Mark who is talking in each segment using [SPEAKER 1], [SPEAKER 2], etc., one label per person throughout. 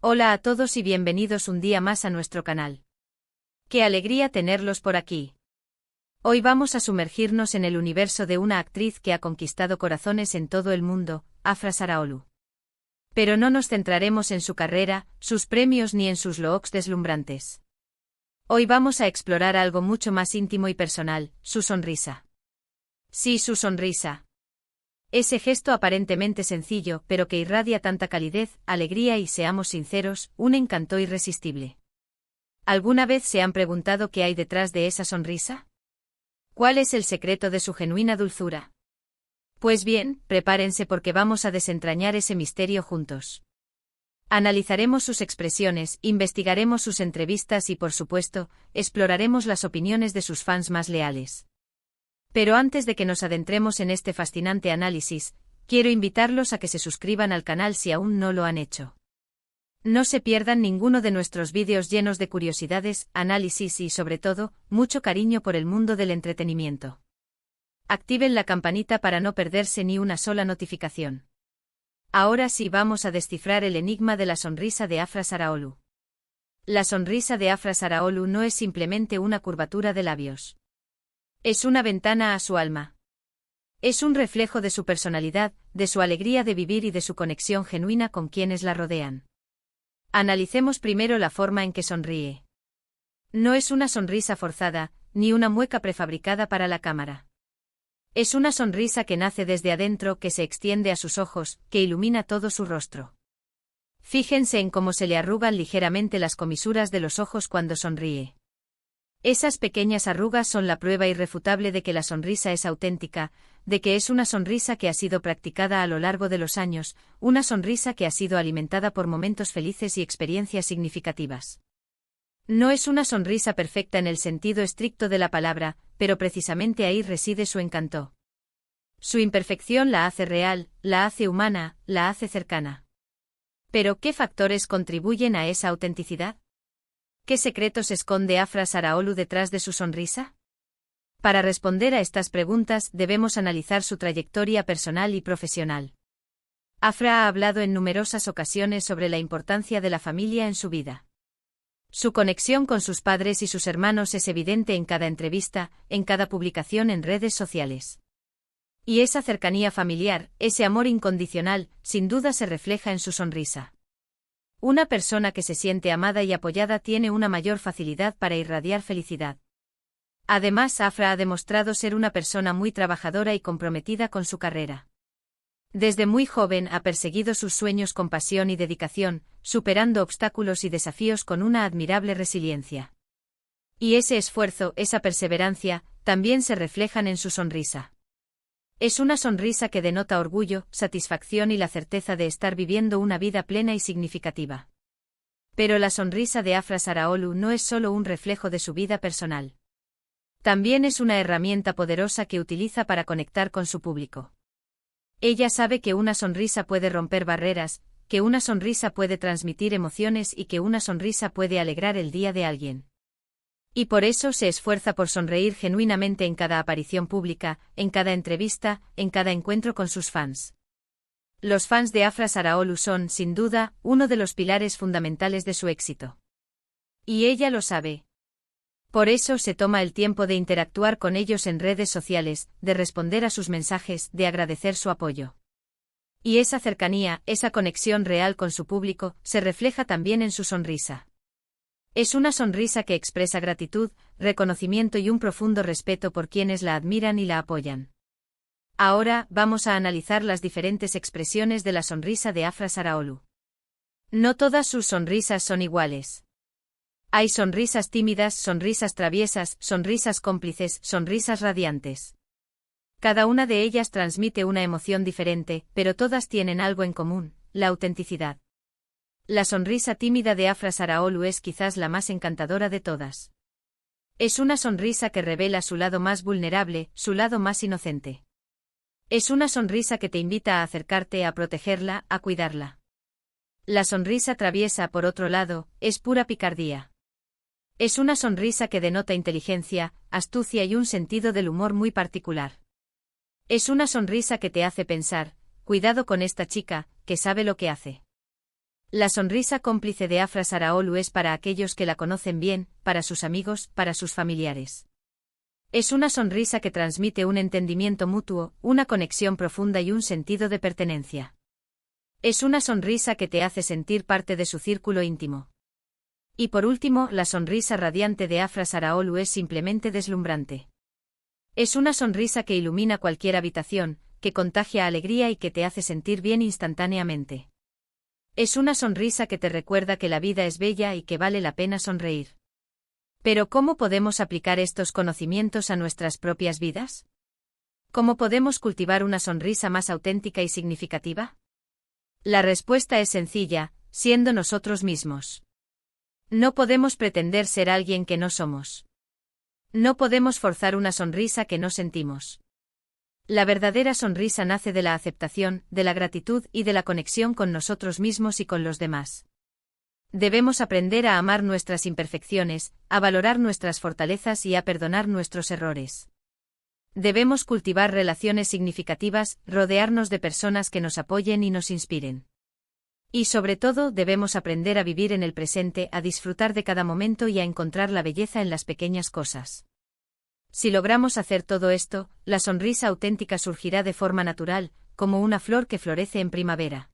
[SPEAKER 1] Hola a todos y bienvenidos un día más a nuestro canal. ¡Qué alegría tenerlos por aquí! Hoy vamos a sumergirnos en el universo de una actriz que ha conquistado corazones en todo el mundo, Afra Saraholu. Pero no nos centraremos en su carrera, sus premios ni en sus looks deslumbrantes. Hoy vamos a explorar algo mucho más íntimo y personal, su sonrisa. Sí, su sonrisa. Ese gesto aparentemente sencillo, pero que irradia tanta calidez, alegría y, seamos sinceros, un encanto irresistible. ¿Alguna vez se han preguntado qué hay detrás de esa sonrisa? ¿Cuál es el secreto de su genuina dulzura? Pues bien, prepárense porque vamos a desentrañar ese misterio juntos. Analizaremos sus expresiones, investigaremos sus entrevistas y, por supuesto, exploraremos las opiniones de sus fans más leales. Pero antes de que nos adentremos en este fascinante análisis, quiero invitarlos a que se suscriban al canal si aún no lo han hecho. No se pierdan ninguno de nuestros vídeos llenos de curiosidades, análisis y, sobre todo, mucho cariño por el mundo del entretenimiento. Activen la campanita para no perderse ni una sola notificación. Ahora sí vamos a descifrar el enigma de la sonrisa de Afra Saraholu. La sonrisa de Afra Saraholu no es simplemente una curvatura de labios. Es una ventana a su alma. Es un reflejo de su personalidad, de su alegría de vivir y de su conexión genuina con quienes la rodean. Analicemos primero la forma en que sonríe. No es una sonrisa forzada, ni una mueca prefabricada para la cámara. Es una sonrisa que nace desde adentro, que se extiende a sus ojos, que ilumina todo su rostro. Fíjense en cómo se le arrugan ligeramente las comisuras de los ojos cuando sonríe. Esas pequeñas arrugas son la prueba irrefutable de que la sonrisa es auténtica, de que es una sonrisa que ha sido practicada a lo largo de los años, una sonrisa que ha sido alimentada por momentos felices y experiencias significativas. No es una sonrisa perfecta en el sentido estricto de la palabra, pero precisamente ahí reside su encanto. Su imperfección la hace real, la hace humana, la hace cercana. ¿Pero qué factores contribuyen a esa autenticidad? ¿Qué secretos esconde Afra Saraholu detrás de su sonrisa? Para responder a estas preguntas debemos analizar su trayectoria personal y profesional. Afra ha hablado en numerosas ocasiones sobre la importancia de la familia en su vida. Su conexión con sus padres y sus hermanos es evidente en cada entrevista, en cada publicación en redes sociales. Y esa cercanía familiar, ese amor incondicional, sin duda se refleja en su sonrisa. Una persona que se siente amada y apoyada tiene una mayor facilidad para irradiar felicidad. Además, Afra ha demostrado ser una persona muy trabajadora y comprometida con su carrera. Desde muy joven ha perseguido sus sueños con pasión y dedicación, superando obstáculos y desafíos con una admirable resiliencia. Y ese esfuerzo, esa perseverancia, también se reflejan en su sonrisa. Es una sonrisa que denota orgullo, satisfacción y la certeza de estar viviendo una vida plena y significativa. Pero la sonrisa de Afra Saraholu no es solo un reflejo de su vida personal. También es una herramienta poderosa que utiliza para conectar con su público. Ella sabe que una sonrisa puede romper barreras, que una sonrisa puede transmitir emociones y que una sonrisa puede alegrar el día de alguien. Y por eso se esfuerza por sonreír genuinamente en cada aparición pública, en cada entrevista, en cada encuentro con sus fans. Los fans de Afra Saraholu son, sin duda, uno de los pilares fundamentales de su éxito. Y ella lo sabe. Por eso se toma el tiempo de interactuar con ellos en redes sociales, de responder a sus mensajes, de agradecer su apoyo. Y esa cercanía, esa conexión real con su público, se refleja también en su sonrisa. Es una sonrisa que expresa gratitud, reconocimiento y un profundo respeto por quienes la admiran y la apoyan. Ahora, vamos a analizar las diferentes expresiones de la sonrisa de Afra Saraholu. No todas sus sonrisas son iguales. Hay sonrisas tímidas, sonrisas traviesas, sonrisas cómplices, sonrisas radiantes. Cada una de ellas transmite una emoción diferente, pero todas tienen algo en común: la autenticidad. La sonrisa tímida de Afra Saraholu es quizás la más encantadora de todas. Es una sonrisa que revela su lado más vulnerable, su lado más inocente. Es una sonrisa que te invita a acercarte, a protegerla, a cuidarla. La sonrisa traviesa, por otro lado, es pura picardía. Es una sonrisa que denota inteligencia, astucia y un sentido del humor muy particular. Es una sonrisa que te hace pensar: cuidado con esta chica, que sabe lo que hace. La sonrisa cómplice de Afra Saraolu es para aquellos que la conocen bien, para sus amigos, para sus familiares. Es una sonrisa que transmite un entendimiento mutuo, una conexión profunda y un sentido de pertenencia. Es una sonrisa que te hace sentir parte de su círculo íntimo. Y por último, la sonrisa radiante de Afra Saraolu es simplemente deslumbrante. Es una sonrisa que ilumina cualquier habitación, que contagia alegría y que te hace sentir bien instantáneamente. Es una sonrisa que te recuerda que la vida es bella y que vale la pena sonreír. Pero ¿cómo podemos aplicar estos conocimientos a nuestras propias vidas? ¿Cómo podemos cultivar una sonrisa más auténtica y significativa? La respuesta es sencilla, siendo nosotros mismos. No podemos pretender ser alguien que no somos. No podemos forzar una sonrisa que no sentimos. La verdadera sonrisa nace de la aceptación, de la gratitud y de la conexión con nosotros mismos y con los demás. Debemos aprender a amar nuestras imperfecciones, a valorar nuestras fortalezas y a perdonar nuestros errores. Debemos cultivar relaciones significativas, rodearnos de personas que nos apoyen y nos inspiren. Y sobre todo, debemos aprender a vivir en el presente, a disfrutar de cada momento y a encontrar la belleza en las pequeñas cosas. Si logramos hacer todo esto, la sonrisa auténtica surgirá de forma natural, como una flor que florece en primavera.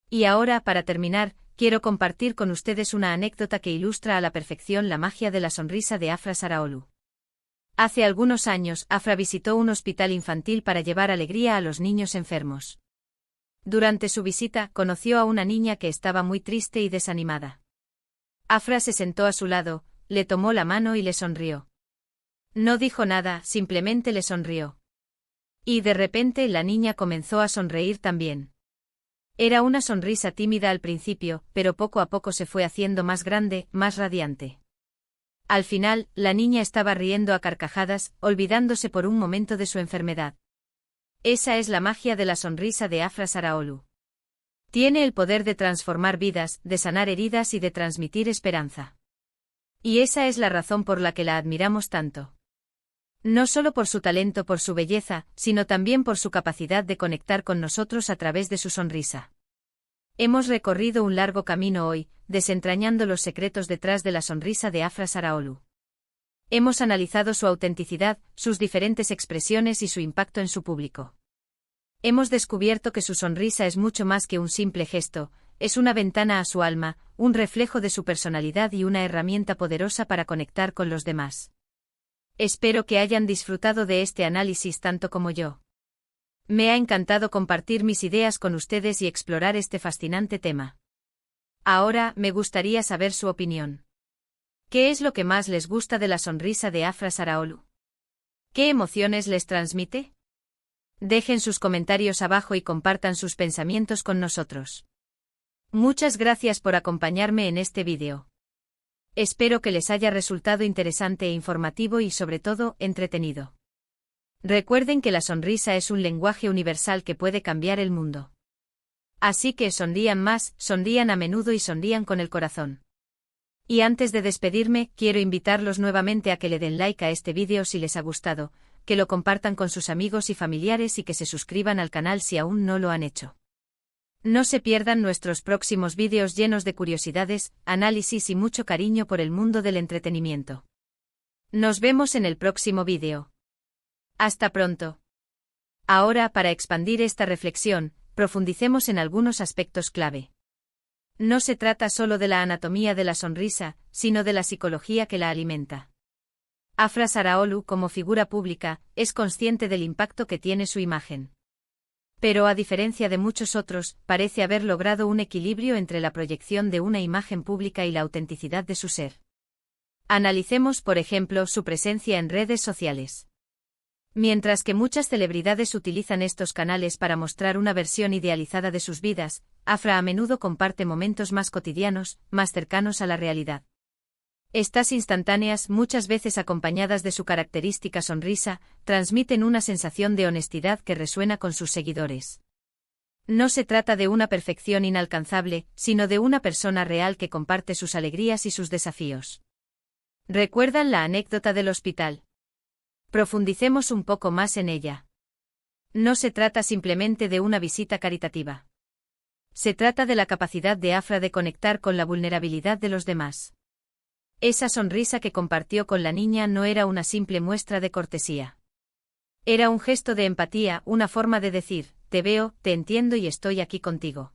[SPEAKER 1] Y ahora, para terminar, quiero compartir con ustedes una anécdota que ilustra a la perfección la magia de la sonrisa de Afra Saraolu. Hace algunos años, Afra visitó un hospital infantil para llevar alegría a los niños enfermos. Durante su visita, conoció a una niña que estaba muy triste y desanimada. Afra se sentó a su lado, le tomó la mano y le sonrió. No dijo nada, simplemente le sonrió. Y de repente la niña comenzó a sonreír también. Era una sonrisa tímida al principio, pero poco a poco se fue haciendo más grande, más radiante. Al final, la niña estaba riendo a carcajadas, olvidándose por un momento de su enfermedad. Esa es la magia de la sonrisa de Afra Saraolu. Tiene el poder de transformar vidas, de sanar heridas y de transmitir esperanza. Y esa es la razón por la que la admiramos tanto. No solo por su talento, por su belleza, sino también por su capacidad de conectar con nosotros a través de su sonrisa. Hemos recorrido un largo camino hoy, desentrañando los secretos detrás de la sonrisa de Afra Saraolu. Hemos analizado su autenticidad, sus diferentes expresiones y su impacto en su público. Hemos descubierto que su sonrisa es mucho más que un simple gesto, es una ventana a su alma, un reflejo de su personalidad y una herramienta poderosa para conectar con los demás. Espero que hayan disfrutado de este análisis tanto como yo. Me ha encantado compartir mis ideas con ustedes y explorar este fascinante tema. Ahora, me gustaría saber su opinión. ¿Qué es lo que más les gusta de la sonrisa de Afra Saraolu? ¿Qué emociones les transmite? Dejen sus comentarios abajo y compartan sus pensamientos con nosotros. Muchas gracias por acompañarme en este vídeo. Espero que les haya resultado interesante e informativo y sobre todo, entretenido. Recuerden que la sonrisa es un lenguaje universal que puede cambiar el mundo. Así que sonrían más, sonrían a menudo y sonrían con el corazón. Y antes de despedirme, quiero invitarlos nuevamente a que le den like a este vídeo si les ha gustado, que lo compartan con sus amigos y familiares y que se suscriban al canal si aún no lo han hecho. No se pierdan nuestros próximos vídeos llenos de curiosidades, análisis y mucho cariño por el mundo del entretenimiento. Nos vemos en el próximo vídeo. Hasta pronto. Ahora, para expandir esta reflexión, profundicemos en algunos aspectos clave. No se trata solo de la anatomía de la sonrisa, sino de la psicología que la alimenta. Afra Saraolu, como figura pública, es consciente del impacto que tiene su imagen. Pero a diferencia de muchos otros, parece haber logrado un equilibrio entre la proyección de una imagen pública y la autenticidad de su ser. Analicemos, por ejemplo, su presencia en redes sociales. Mientras que muchas celebridades utilizan estos canales para mostrar una versión idealizada de sus vidas, Afra a menudo comparte momentos más cotidianos, más cercanos a la realidad. Estas instantáneas, muchas veces acompañadas de su característica sonrisa, transmiten una sensación de honestidad que resuena con sus seguidores. No se trata de una perfección inalcanzable, sino de una persona real que comparte sus alegrías y sus desafíos. ¿Recuerdan la anécdota del hospital? Profundicemos un poco más en ella. No se trata simplemente de una visita caritativa. Se trata de la capacidad de Afra de conectar con la vulnerabilidad de los demás. Esa sonrisa que compartió con la niña no era una simple muestra de cortesía. Era un gesto de empatía, una forma de decir, te veo, te entiendo y estoy aquí contigo.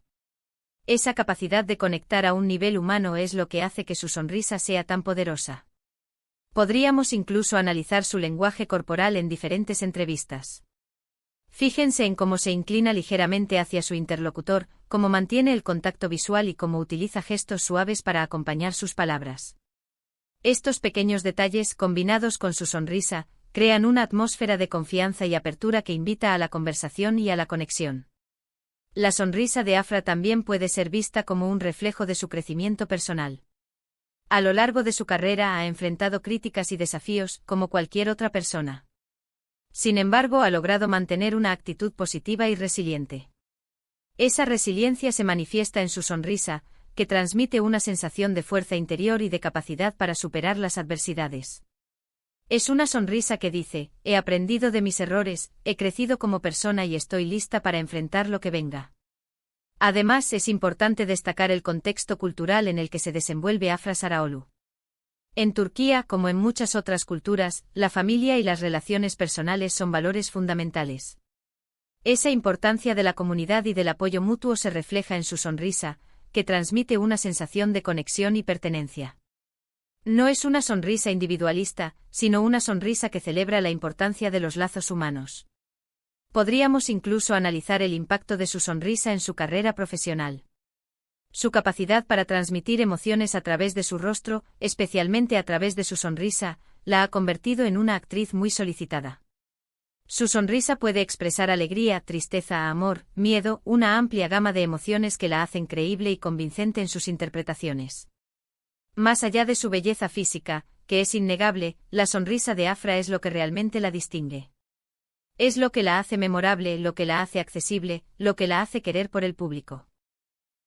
[SPEAKER 1] Esa capacidad de conectar a un nivel humano es lo que hace que su sonrisa sea tan poderosa. Podríamos incluso analizar su lenguaje corporal en diferentes entrevistas. Fíjense en cómo se inclina ligeramente hacia su interlocutor, cómo mantiene el contacto visual y cómo utiliza gestos suaves para acompañar sus palabras. Estos pequeños detalles, combinados con su sonrisa, crean una atmósfera de confianza y apertura que invita a la conversación y a la conexión. La sonrisa de Afra también puede ser vista como un reflejo de su crecimiento personal. A lo largo de su carrera ha enfrentado críticas y desafíos, como cualquier otra persona. Sin embargo, ha logrado mantener una actitud positiva y resiliente. Esa resiliencia se manifiesta en su sonrisa, que transmite una sensación de fuerza interior y de capacidad para superar las adversidades. Es una sonrisa que dice, he aprendido de mis errores, he crecido como persona y estoy lista para enfrentar lo que venga. Además, es importante destacar el contexto cultural en el que se desenvuelve Afra Saraoglu. En Turquía, como en muchas otras culturas, la familia y las relaciones personales son valores fundamentales. Esa importancia de la comunidad y del apoyo mutuo se refleja en su sonrisa, que transmite una sensación de conexión y pertenencia. No es una sonrisa individualista, sino una sonrisa que celebra la importancia de los lazos humanos. Podríamos incluso analizar el impacto de su sonrisa en su carrera profesional. Su capacidad para transmitir emociones a través de su rostro, especialmente a través de su sonrisa, la ha convertido en una actriz muy solicitada. Su sonrisa puede expresar alegría, tristeza, amor, miedo, una amplia gama de emociones que la hacen creíble y convincente en sus interpretaciones. Más allá de su belleza física, que es innegable, la sonrisa de Afra es lo que realmente la distingue. Es lo que la hace memorable, lo que la hace accesible, lo que la hace querer por el público.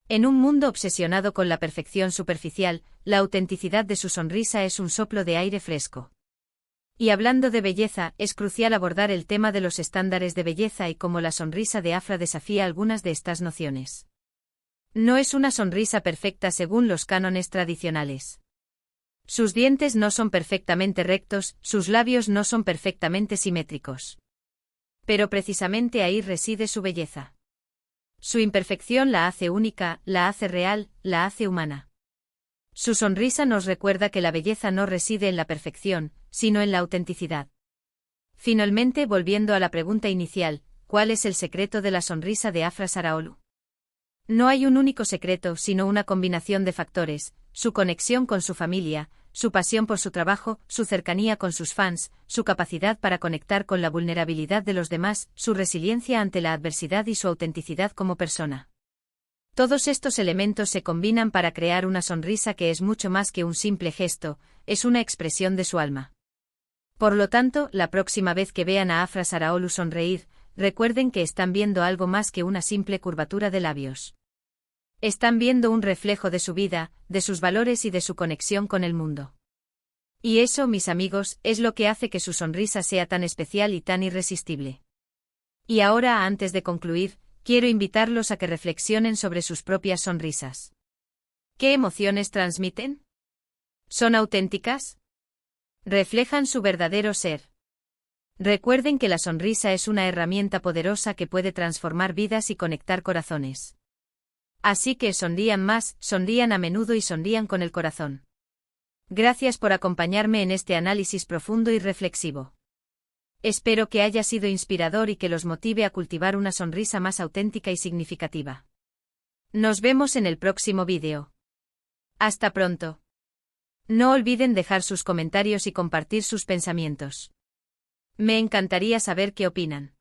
[SPEAKER 1] En un mundo obsesionado con la perfección superficial, la autenticidad de su sonrisa es un soplo de aire fresco. Y hablando de belleza, es crucial abordar el tema de los estándares de belleza y cómo la sonrisa de Afra desafía algunas de estas nociones. No es una sonrisa perfecta según los cánones tradicionales. Sus dientes no son perfectamente rectos, sus labios no son perfectamente simétricos. Pero precisamente ahí reside su belleza. Su imperfección la hace única, la hace real, la hace humana. Su sonrisa nos recuerda que la belleza no reside en la perfección, sino en la autenticidad. Finalmente, volviendo a la pregunta inicial, ¿cuál es el secreto de la sonrisa de Afra Saraoglu? No hay un único secreto, sino una combinación de factores: su conexión con su familia, su pasión por su trabajo, su cercanía con sus fans, su capacidad para conectar con la vulnerabilidad de los demás, su resiliencia ante la adversidad y su autenticidad como persona. Todos estos elementos se combinan para crear una sonrisa que es mucho más que un simple gesto, es una expresión de su alma. Por lo tanto, la próxima vez que vean a Afra Saraoglu sonreír, recuerden que están viendo algo más que una simple curvatura de labios. Están viendo un reflejo de su vida, de sus valores y de su conexión con el mundo. Y eso, mis amigos, es lo que hace que su sonrisa sea tan especial y tan irresistible. Y ahora, antes de concluir, quiero invitarlos a que reflexionen sobre sus propias sonrisas. ¿Qué emociones transmiten? ¿Son auténticas? ¿Reflejan su verdadero ser? Recuerden que la sonrisa es una herramienta poderosa que puede transformar vidas y conectar corazones. Así que sonrían más, sonrían a menudo y sonrían con el corazón. Gracias por acompañarme en este análisis profundo y reflexivo. Espero que haya sido inspirador y que los motive a cultivar una sonrisa más auténtica y significativa. Nos vemos en el próximo vídeo. Hasta pronto. No olviden dejar sus comentarios y compartir sus pensamientos. Me encantaría saber qué opinan.